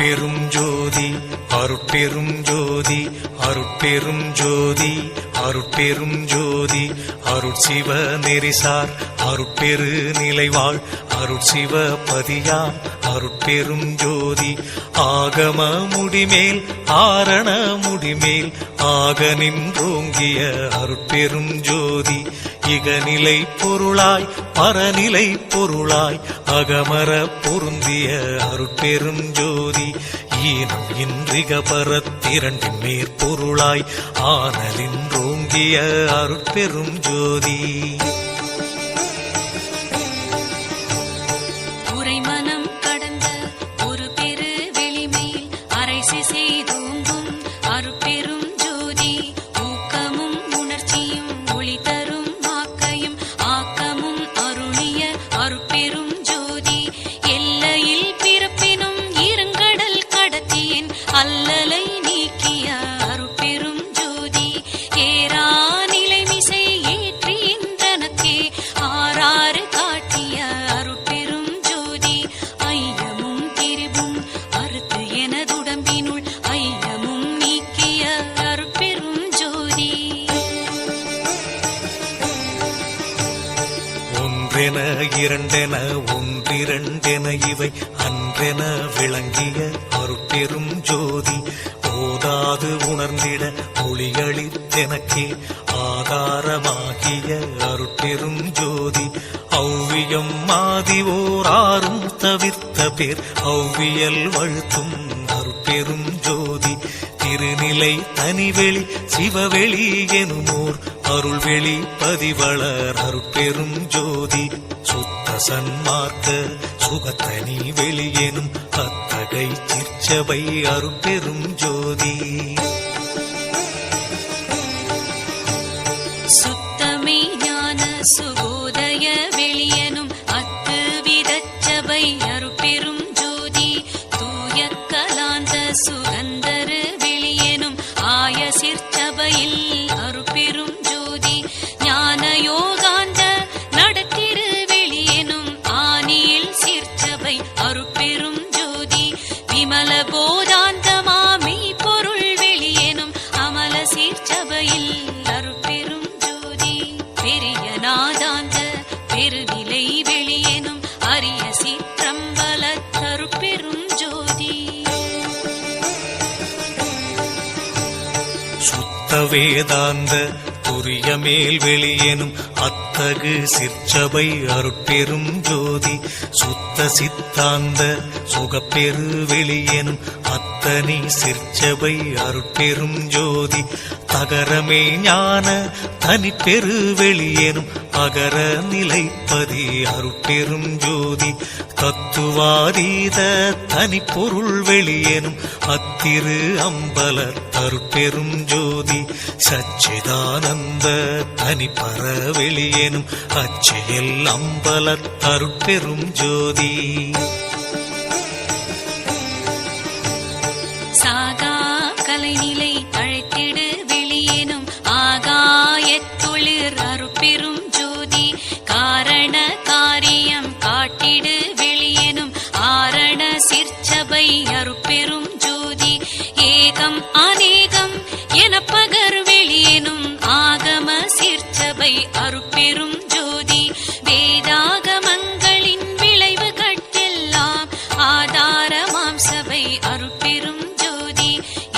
அருட்பெரும் ஜோதி அருட்பெரும் ஜோதி அருட்பெரும் ஜோதி அருட்பெரும் ஜோதி அருட்சிவ நெறிசார் அருட்பெரு நிலைவாழ் அருட்சிவ பதியாம் அருட்பெரும் ஜோதி ஆகம முடிமேல் ஆரண முடிமேல் ஆக நின்றோங்கிய அருட்பெரும் ஜோதி இகநிலை பொருளாய் பரநிலை பொருளாய் அகமர பொருந்திய அருட்பெரும் ஜோதி ஈனம் இன்றிக பரத்திரண்டின் மேற்பொருளாய் ஆனலின்றோங்கிய அருட்பெரும் ஜோதி உரைமனம் கடந்த ஒரு பெரு வெளிமேல் அரைசி செய்தோங்கும் அருட்பெரும் ஜோதி ஊக்கமும் உணர்ச்சியும் ஒளி தரும் ஆக்கையும் ஆக்கமும் அருளிய அருட்பெரும் ஜோதி எல்லையில் பிறப்பினும் இருங்கடல் கடத்தியின் அல்லலை நீக்கிய அருட்பெரும் ஜோதி ஏரா நிலைமிசை ஏற்றின்றனக்கே ஆறாறு காட்டிய அருட்பெரும் ஜோதி ஐயமும் திரிவும் அறுத்து எனதுடம்பினுள் ஐயமும் நீக்கிய அருட்பெரும் ஜோதி ஒன்றென இரண்டென ஒன்றிரண்டென இவை அன்றென விளங்கிய அருட்பெரும் ஜோதி ஓதாது உணர்ந்திட ஒளிகளித்தெனக்கே ஆதாரமாகிய அருட்பெரும் ஜோதி ஔவியம் மாதிவோராரும் தவிர்த்த பேர் ஔவியல் வழுத்தும் அருட்பெரும் ஜோதி திருநிலை தனிவெளி சிவவெளி எனுமோர் அருள்வெளி பதிவளர் அருட்பெரும் ஜோதி சுத்த சன்மார்க்க சுகத்தனி வெளியெனும் அத்தகை சிற்சபை அருட்பெரும் ஜோதி சுத்தமே ஞான சுகோதய வெளியனும் அத்து விதச்சபை அருட்பெரும் ஜோதி தூய கலாந்த சுகந்தரு வெளியனும் ஆய சிற்சபையில் அருட்பெரும் ஜோதி ஞான யோகாந்த நடத்திரு வெளியனும் ஆனியில் சிற்சபை அருட்பெரும் ஜோதி விமல போதாந்தமாமி பொருள் வெளியனும் அமல சிற்சபையில் அருட்பெரும் ஜோதி பெரிய நாதாந்த பெருநிலை வெளியனும் அரிய சிற்றம்பல அருட்பெரும் ஜோதி சுத்த வேதாந்த துரிய மேல் வெளியெனும் அத்தகு சிற்சபை அருட்பெரும் ஜோதி சுத்த சித்தாந்த சுகப்பெரு வெளியெனும் அத்தனி சிற்சபை அருட்பெரும் ஜோதி தகரமே ஞான தனிப்பெரு வெளியெனும் அகர நிலைப்பதி அருட்பெரும் ஜோதி தத்துவாதீத தனிப்பொருள் வெளியெனும் அத்திரு அம்பல அருட்பெரும் ஜோதி சச்சிதானந்த தனிப்பர வெளியெனும் அச்செயல் அம்பல அருட்பெரும் ஜோதி சாகா கலைநிலை அழைத்திடு வெளியேனும் ஆகாயத்தொழிற் அருட்பெரும் ஜோதி காரண காரியம் காட்டிடு வெளியேனும் ஆரண சிற்சபை அருட்பெரும் ஜோதி ஏகம் அநேகம் என பகர் வெளியேனும் ஆகம சிற்சபை அருட்பெரும் ஜோதி வேதாகமங்களின் விளைவு கட்டெல்லாம் ஆதாரமாம் சபை அருட்பெரும் ஜோதி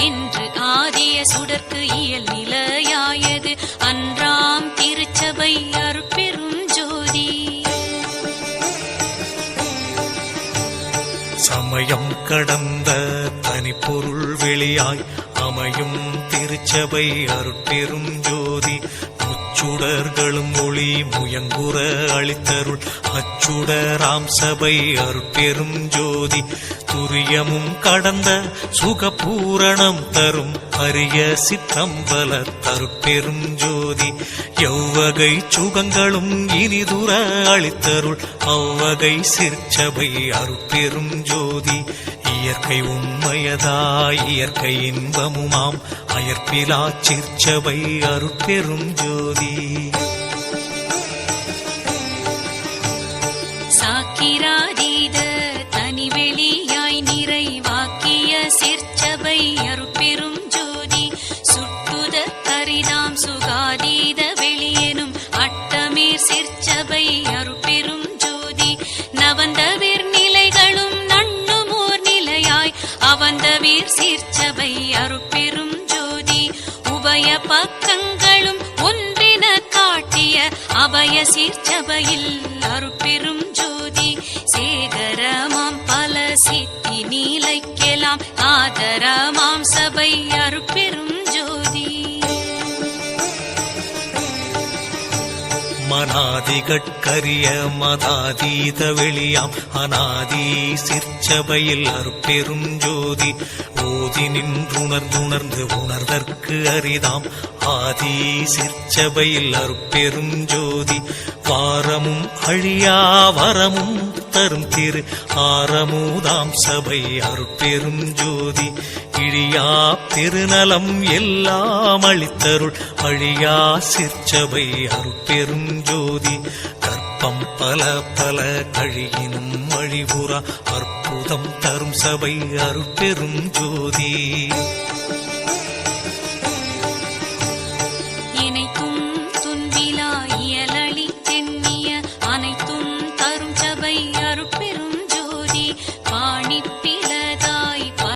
என்று ஆதிய சுடர்க்கு இயல் நிலையாயது அன்றாம் திருச்சபை அருட்பெரும் ஜோதி சமயம் கடந்த தனிப்பொருள் வெளியாய் அமையும் திருச்சபை அருட்பெரும் ஜோதி முச்சுடர்களும் ஒளி முயங்குற அளித்தருள் அச்சுடராம் சபை அருட்பெரும் ஜோதி துரியமும் கடந்த சுகபூரணம் தரும் அரிய சிற்றம்பல அருட்பெரும் ஜோதி எவ்வகை சுகங்களும் இனிதுர அளித்தருள் அவ்வகை சிற்சபை அருட்பெரும் ஜோதி இயற்கை உண்மையதாய் இயற்கை இன்பமுமாம் அயற்பிலா சிற்சபை அருட்பெரும் ஜோதி சாக்கிராதீத தனிவெளியாய் நிறைவாக்கிய சுகாதீத வெளியெனும் அட்டமீர் சிற்சபை அருட்பெரும் ஜோதி நவந்தவீர் நிலைகளும் நண்ணுமோர் நிலையாய் அவந்தவீர் சீர்ச்சபை அருட்பெரும் ஜோதி உபய பக்கங்களும் ஒன்றின காட்டிய அபய சீர்ச்சபையில் அருட்பெரும் ஜோதி சேகரமாம் பல சித்தி நீலைக்கெல்லாம் ஆதரமாம் சபை அருட்பெரும் ஜோதி மனாதிகட்கரிய மதாதீத வெளியாம் அநாதி சிற்சபையில் அருட்பெரும் ஜோதி ஓதி நின்றுணர்ந்துணர்ந்து உணர்தற்கு அரிதாம் ஆதி சிற்சபையில் அருட்பெரும் ஜோதி வாரமும் அழியா வரமும் தரும் திரு ஆரமுதாம் சபை அருட்பெரும் ஜோதி இழியா பெருநலம் எல்லாம் அளித்தருள் அழியா சிற்சபை அருட்பெரும் ஜோதி கற்பம் பல பல கழியினும் அழிவுறா அற்புதம் தரும் சபை அருட்பெரும் ஜோதி